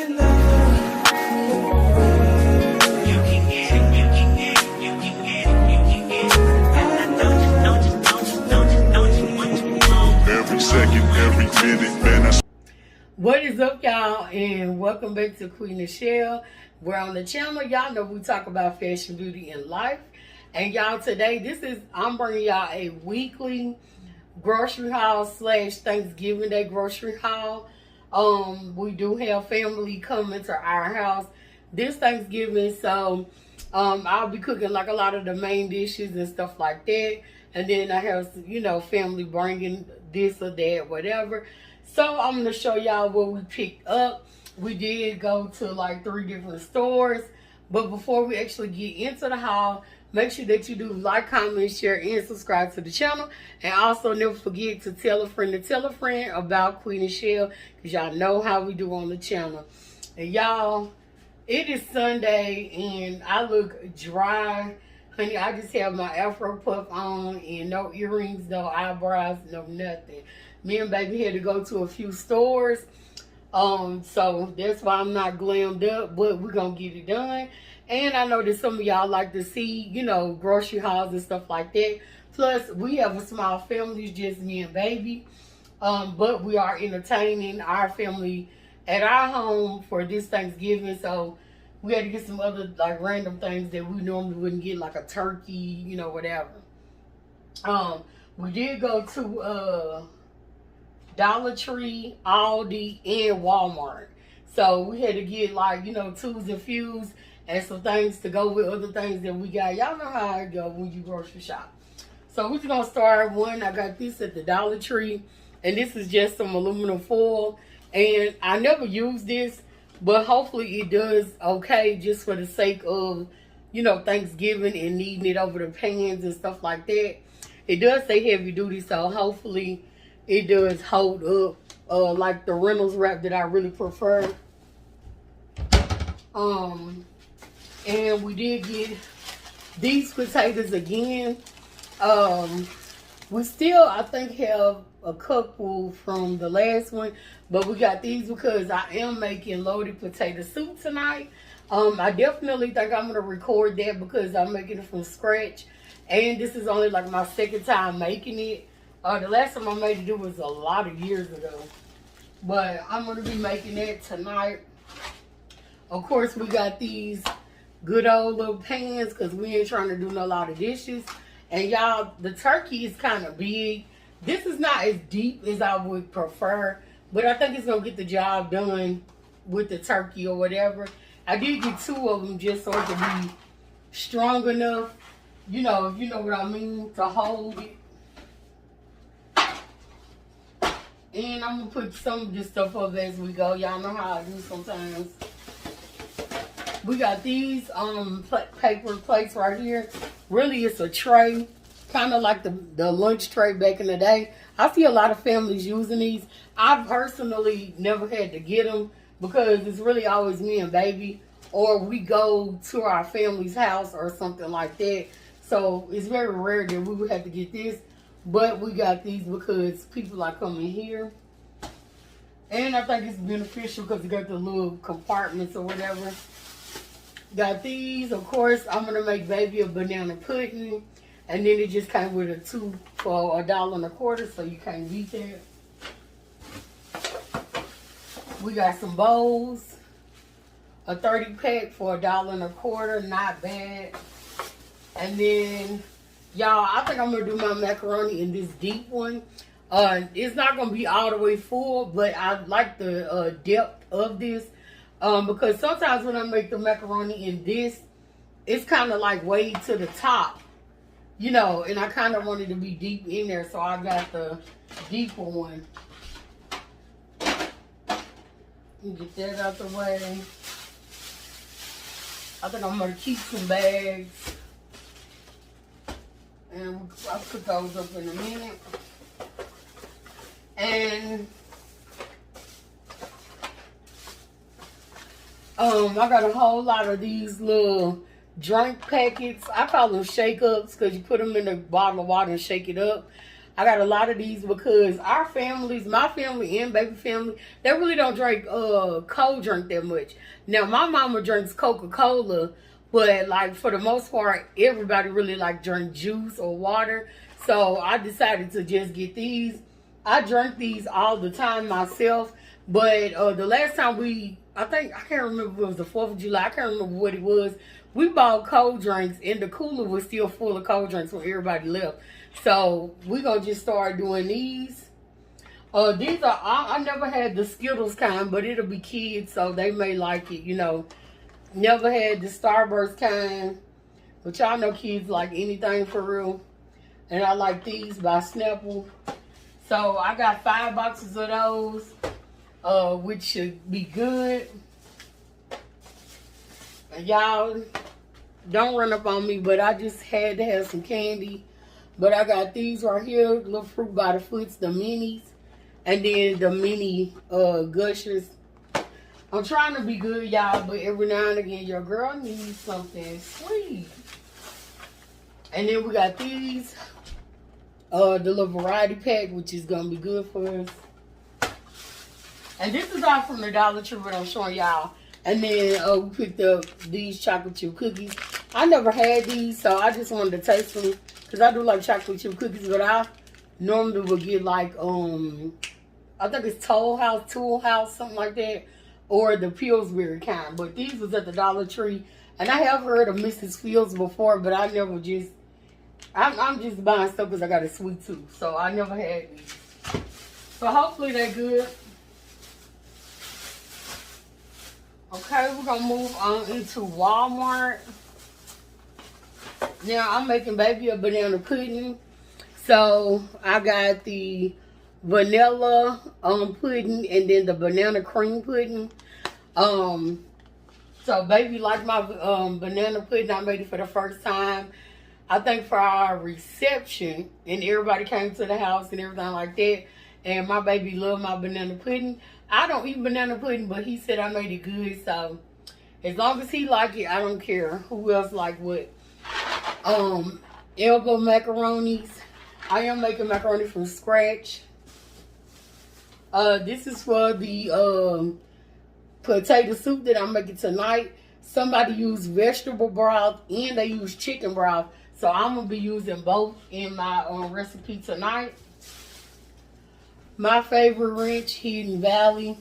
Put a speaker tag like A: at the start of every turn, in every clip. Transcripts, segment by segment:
A: What is up, y'all, and welcome back to Qui Nichelle. We're on the channel. Y'all know we talk about fashion, beauty, and life. And y'all, today, I'm bringing y'all a weekly grocery haul / Thanksgiving Day grocery haul. We do have family coming to our house this Thanksgiving, so I'll be cooking like a lot of the main dishes and stuff like that. And then I have, family bringing this or that, whatever. So I'm going to show y'all what we picked up. We did go to like 3 different stores. But before we actually get into the haul, make sure that you do like, comment, share, and subscribe to the channel. And also never forget to tell a friend about Qui Nichelle, because y'all know how we do on the channel. And y'all, it is Sunday and I look dry. Honey, I just have my Afro puff on and no earrings, no eyebrows, no nothing. Me and baby had to go to a few stores. So that's why I'm not glammed up, but we're going to get it done. And I know that some of y'all like to see, grocery hauls and stuff like that. Plus, we have a small family, it's just me and baby. But we are entertaining our family at our home for this Thanksgiving. So we had to get some other like random things that we normally wouldn't get, like a turkey, whatever. We did go to Dollar Tree, Aldi, and Walmart. So we had to get like, twos and fews and some things to go with other things that we got. Y'all know how it go when you grocery shop. So we're just gonna start one. I got this at the Dollar Tree, and this is just some aluminum foil. And I never use this, but hopefully it does okay, just for the sake of, Thanksgiving and needing it over the pans and stuff like that. It does say heavy duty, so hopefully it does hold up, like the Reynolds wrap that I really prefer. And we did get these potatoes again. We still, I think, have a couple from the last one, but we got these because I am making loaded potato soup tonight. I definitely think I'm gonna record that because I'm making it from scratch, and this is only like my second time making it. The last time I made it was a lot of years ago. But I'm going to be making that tonight. Of course, we got these good old little pans because we ain't trying to do no lot of dishes. And y'all, the turkey is kind of big. This is not as deep as I would prefer, but I think it's going to get the job done with the turkey or whatever. I did get 2 of them just so it can be strong enough, if you know what I mean, to hold it. And I'm going to put some of this stuff up as we go. Y'all know how I do sometimes. We got these paper plates right here. Really, it's a tray. Kind of like the lunch tray back in the day. I see a lot of families using these. I personally never had to get them because it's really always me and baby. Or we go to our family's house or something like that. So it's very rare that we would have to get this. But we got these because people are coming here. And I think it's beneficial because you got the little compartments or whatever. Got these. Of course, I'm going to make baby a banana pudding. And then it just came with a 2 for $1.25, so you can't beat that. We got some bowls. A 30-pack for $1.25, not bad. And then, y'all, I think I'm going to do my macaroni in this deep one. It's not going to be all the way full, but I like the depth of this. Because sometimes when I make the macaroni in this, it's kind of like way to the top. And I kind of wanted to be deep in there, so I got the deeper one. Get that out the way. I think I'm going to keep some bags. And I'll put those up in a minute. And I got a whole lot of these little drink packets. I call them shake ups because you put them in a bottle of water and shake it up. I got a lot of these because our families, my family and baby family, they really don't drink cold drink that much. Now my mama drinks Coca-Cola, but like for the most part, everybody really like drink juice or water. So I decided to just get these. I drink these all the time myself, but the last time I can't remember if it was the 4th of July, I can't remember what it was. We bought cold drinks and the cooler was still full of cold drinks when everybody left. So we're going to just start doing these. These are, I never had the Skittles kind, but it'll be kids, so they may like it, you know. Never had the Starburst kind, but y'all know kids like anything for real. And I like these by Snapple. So I got 5 boxes of those, which should be good. And y'all, don't run up on me, but I just had to have some candy. But I got these right here, little Fruit by the Foots, the minis. And then the mini Gushers. I'm trying to be good, y'all, but every now and again, your girl needs something sweet. And then we got these, the little variety pack, which is going to be good for us. And this is all from the Dollar Tree, but I'm showing y'all. And then we picked up these chocolate chip cookies. I never had these, so I just wanted to taste them. Because I do like chocolate chip cookies, but I normally would get like, I think it's Toll House, something like that. Or the Pillsbury kind. But these was at the Dollar Tree. And I have heard of Mrs. Fields before, but I never just, I'm just buying stuff because I got a sweet tooth. So I never had these. So hopefully they're good. Okay, we're going to move on into Walmart. Now, I'm making baby a banana pudding. So, I got the vanilla pudding and then the banana cream pudding. So, baby liked my banana pudding. I made it for the first time. I think for our reception. And everybody came to the house and everything like that. And my baby loved my banana pudding. I don't eat banana pudding, but he said I made it good. So, as long as he like it, I don't care who else like what. Elbow macaronis. I am making macaroni from scratch. This is for the potato soup that I'm making tonight. Somebody used vegetable broth and they used chicken broth. So I'm going to be using both in my recipe tonight. My favorite ranch, Hidden Valley.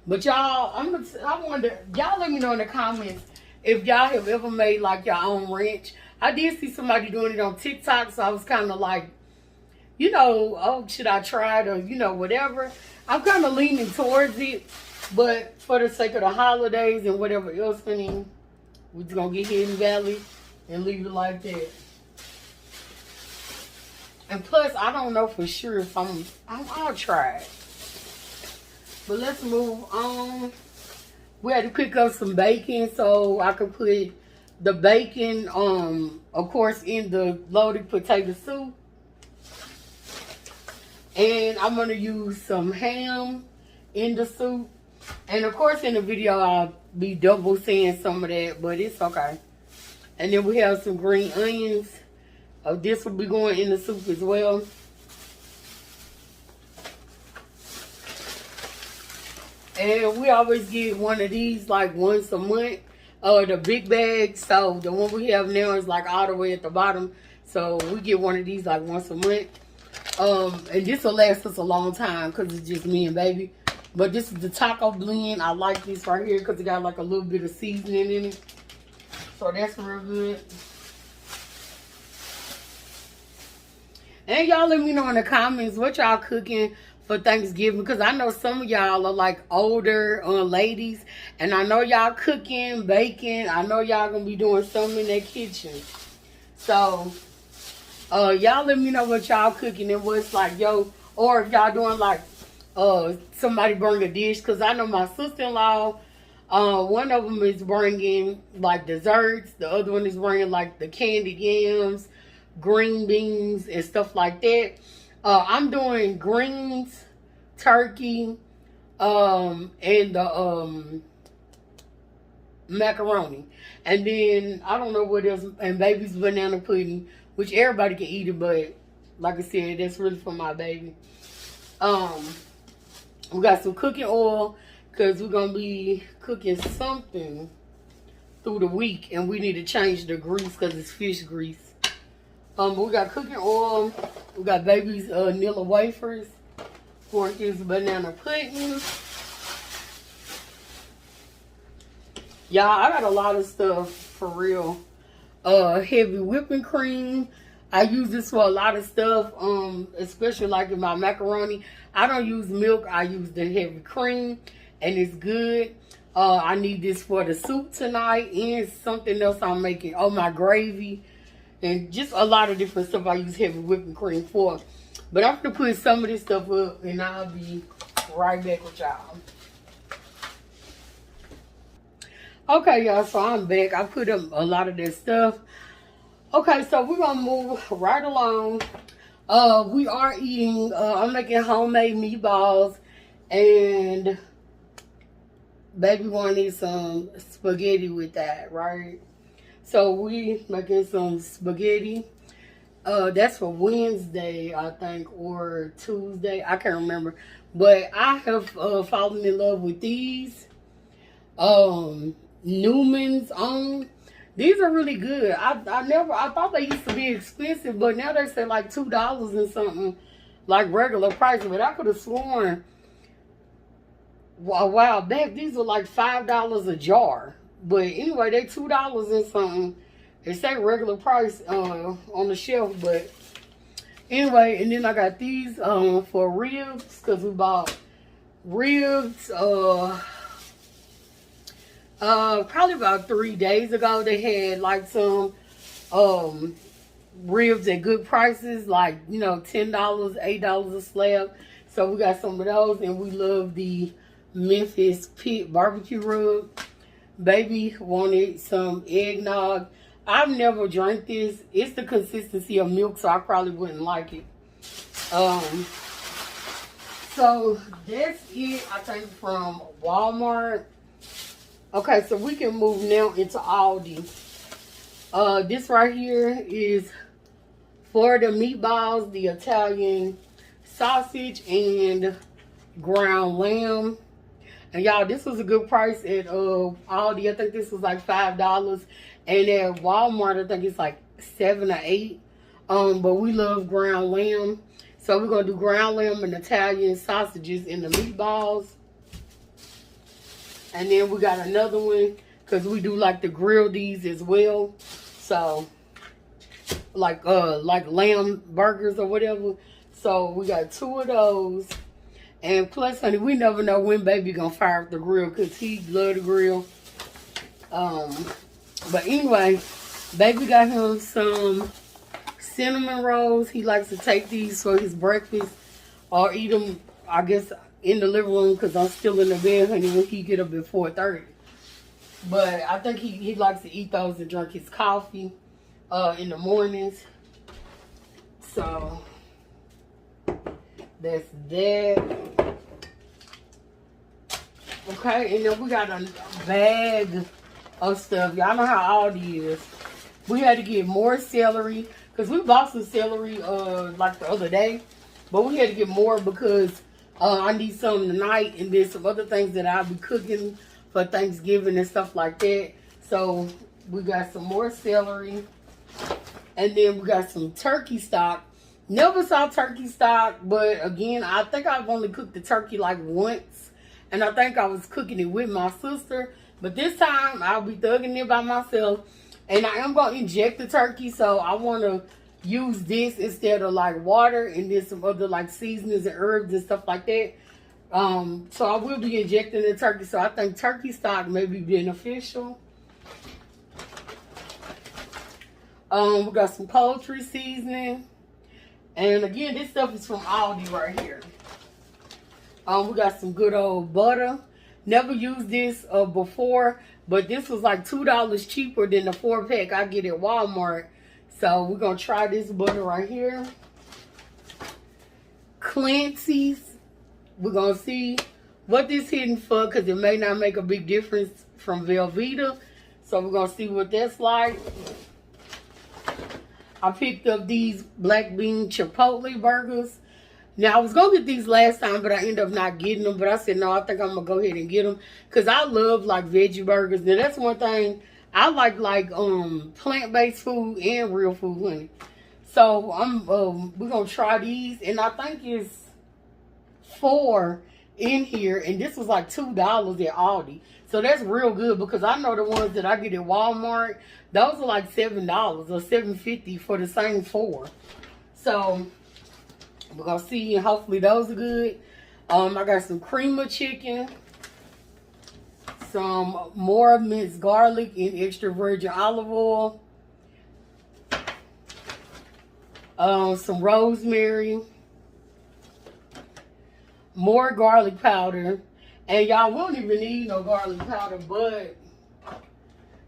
A: But y'all, I wonder, y'all let me know in the comments if y'all have ever made like your own ranch. I did see somebody doing it on TikTok, so I was kind of like, you know, oh, should I try it or, you know, whatever. I'm kind of leaning towards it, but for the sake of the holidays and whatever else, we're just going to get Hidden Valley and leave it like that. And plus, I don't know for sure if I'll try it. But let's move on. We had to pick up some bacon so I could put the bacon, of course, in the loaded potato soup. And I'm going to use some ham in the soup. And, of course, in the video, I'll be double saying some of that, but it's okay. And then we have some green onions. This will be going in the soup as well. And we always get one of these like once a month. The big bag. So the one we have now is like all the way at the bottom. So we get one of these like once a month. And this will last us a long time because it's just me and baby. But this is the taco blend. I like this right here because it got like a little bit of seasoning in it. So that's real good. And y'all let me know in the comments what y'all cooking for Thanksgiving, because I know some of y'all are like older ladies, and I know y'all cooking, baking. I know y'all gonna be doing something in that kitchen. So y'all let me know what y'all cooking and what's like, yo, or if y'all doing like somebody bring a dish, because I know my sister-in-law, one of them is bringing like desserts, the other one is bringing like the candied yams, green beans and stuff like that. I'm doing greens, turkey, and the macaroni. And then I don't know what else, and baby's banana pudding, which everybody can eat it, but Like I said, that's really for my baby. We got some cooking oil because we're gonna be cooking something through the week, and we need to change the grease because it's fish grease. But we got cooking oil. We got baby's vanilla wafers. 4 is banana pudding. Y'all, I got a lot of stuff for real. Heavy whipping cream. I use this for a lot of stuff, especially like in my macaroni. I don't use milk. I use the heavy cream, and it's good. I need this for the soup tonight and something else I'm making. Oh, my gravy. And just a lot of different stuff I use heavy whipping cream for. But I'm going to put some of this stuff up, and I'll be right back with y'all. Okay, y'all, so I'm back. I put up a lot of that stuff. Okay, so we're going to move right along. We are eating, I'm making homemade meatballs, and baby wanted some spaghetti with that, right? So we making some spaghetti. That's for Wednesday, I think, or Tuesday. I can't remember. But I have fallen in love with these. Newman's on. These are really good. I thought they used to be expensive, but now they say like $2 and something, like regular price. But I could have sworn a while back these were like $5 a jar. But anyway, they $2 and something. They say regular price on the shelf, but anyway. And then I got these for ribs because we bought ribs. Probably about 3 days ago, they had like some ribs at good prices, like, you know, $10, $8 a slab. So we got some of those, and we love the Memphis Pit barbecue rub. Baby wanted some eggnog. I've never drank this. It's the consistency of milk, so I probably wouldn't like it. So that's it, I think, from Walmart. Okay, so we can move now into Aldi. This right here is for the meatballs, the Italian sausage, and ground lamb. And y'all, this was a good price at Aldi. I think this was like $5. And at Walmart, I think it's like $7 or $8. But we love ground lamb. So we're going to do ground lamb and Italian sausages in the meatballs. And then we got another one because we do like to grill these as well. So like lamb burgers or whatever. So we got 2 of those. And plus, honey, we never know when baby gonna fire up the grill because he love the grill. But anyway, baby got him some cinnamon rolls. He likes to take these for his breakfast or eat them, I guess, in the living room because I'm still in the bed, honey, when he get up at 4:30. But I think he likes to eat those and drink his coffee in the mornings. So that's that. Okay, and then we got a bag of stuff. Y'all know how Aldi is. We had to get more celery because we bought some celery like the other day, but we had to get more because I need some tonight, and then some other things that I'll be cooking for Thanksgiving and stuff like that. So we got some more celery, and then we got some turkey stock. Never saw turkey stock, but again, I think I've only cooked the turkey like once, and I think I was cooking it with my sister. But this time I'll be thugging it by myself, and I am gonna inject the turkey, so I want to use this instead of like water, and then some other like seasonings and herbs and stuff like that. So I will be injecting the turkey, so I think turkey stock may be beneficial. We got some poultry seasoning, and again, this stuff is from Aldi right here. We got some good old butter. Never used this before, but this was like $2 cheaper than the 4-pack I get at Walmart. So we're going to try this butter right here. Clancy's. We're going to see what this hitting for because it may not make a big difference from Velveeta. So we're going to see what that's like. I picked up these black bean chipotle burgers. Now, I was going to get these last time, but I ended up not getting them. But I said, no, I think I'm going to go ahead and get them. Because I love, like, veggie burgers. Now, that's one thing. I like plant-based food and real food, honey. So, we're going to try these. And I think it's 4 in here. And this was like $2 at Aldi. So, that's real good. Because I know the ones that I get at Walmart, those are like $7 or $7.50 for the same 4. So, we're going to see, and hopefully those are good. I got some cream of chicken, some more minced garlic and extra virgin olive oil, some rosemary, more garlic powder. And y'all won't even need no garlic powder, but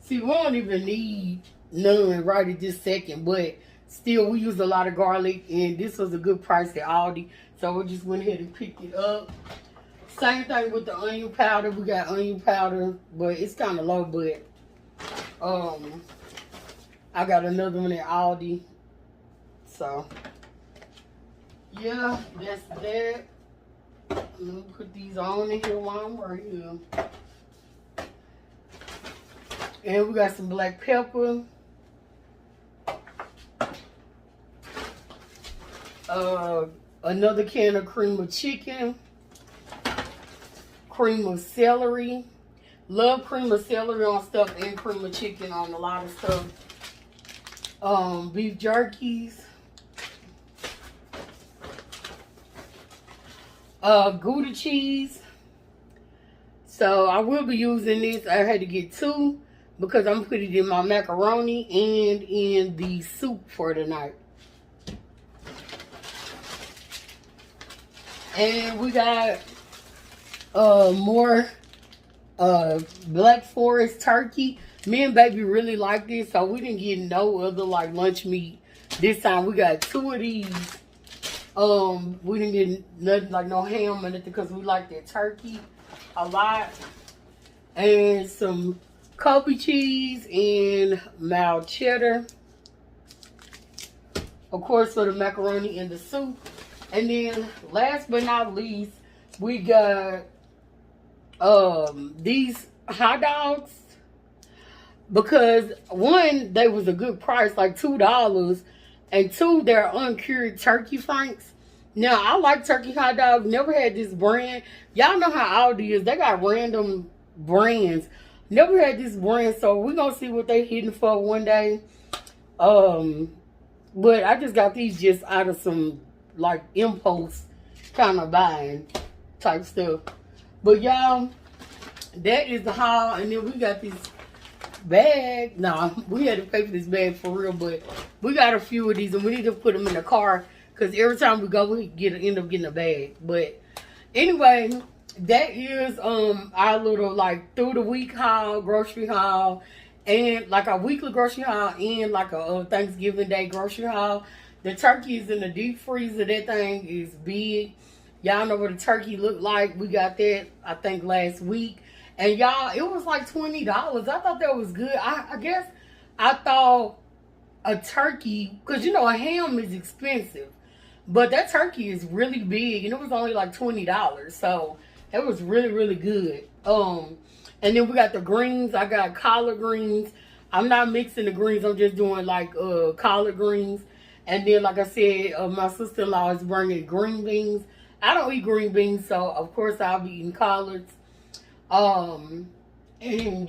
A: see, we don't even need none right at this second, but still, we use a lot of garlic, and this was a good price at Aldi, so we just went ahead and picked it up. Same thing with the onion powder. We got onion powder, but it's kind of low, but I got another one at Aldi. So, yeah, that's that. Let me put these on in here while I'm right here. And we got some black pepper. Another can of cream of chicken, cream of celery. Love cream of celery on stuff and cream of chicken on a lot of stuff. Beef jerkies. Gouda cheese. So I will be using this. I had to get 2 because I'm putting it in my macaroni and in the soup for tonight. And we got more Black Forest turkey. Me and baby really like this, so we didn't get no other like lunch meat this time. We got 2 of these. We didn't get nothing like no ham or anything because we like that turkey a lot. And some Kobe cheese and mild cheddar. Of course, for the macaroni and the soup. And then, last but not least, we got these hot dogs. Because, 1, they was a good price, like $2. And 2, they're uncured turkey franks. Now, I like turkey hot dogs. Never had this brand. Y'all know how Aldi is. They got random brands. Never had this brand. So, we're going to see what they hitting for one day. But I just got these just out of some like impulse kind of buying type stuff. But y'all, that is the haul. And then we got this bag. Nah, we had to pay for this bag for real, but we got a few of these and we need to put them in the car because every time we go we end up getting a bag. But anyway, that is our little like through the week haul, grocery haul, and like a weekly grocery haul and like a Thanksgiving Day grocery haul. The turkey is in the deep freezer. That thing is big. Y'all know what a turkey looked like. We got that, I think, last week. And y'all, it was like $20. I thought that was good. I guess I thought a turkey, because, you know, a ham is expensive. But that turkey is really big. And it was only like $20. So, it was really, really good. And then we got the greens. I got collard greens. I'm not mixing the greens. I'm just doing like collard greens. And then, like I said, my sister-in-law is bringing green beans. I don't eat green beans, so of course I'll be eating collards. And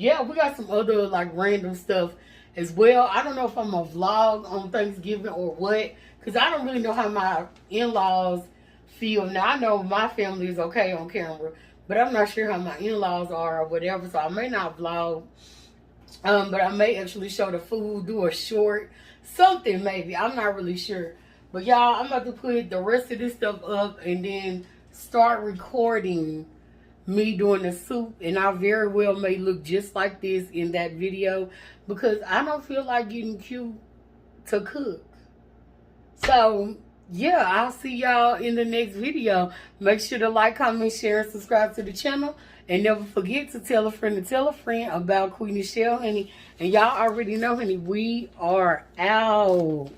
A: yeah, we got some other like random stuff as well. I don't know if I'm gonna vlog on Thanksgiving or what, because I don't really know how my in-laws feel. Now I know my family is okay on camera, but I'm not sure how my in-laws are or whatever, so I may not vlog. But I may actually show the food, do a short. Something maybe. I'm not really sure. But y'all, I'm about to put the rest of this stuff up and then start recording me doing the soup. And I very well may look just like this in that video because I don't feel like getting cute to cook. So, yeah, I'll see y'all in the next video. Make sure to like, comment, share, and subscribe to the channel. And never forget to tell a friend about Qui Nichelle, honey. And y'all already know, honey, we are out.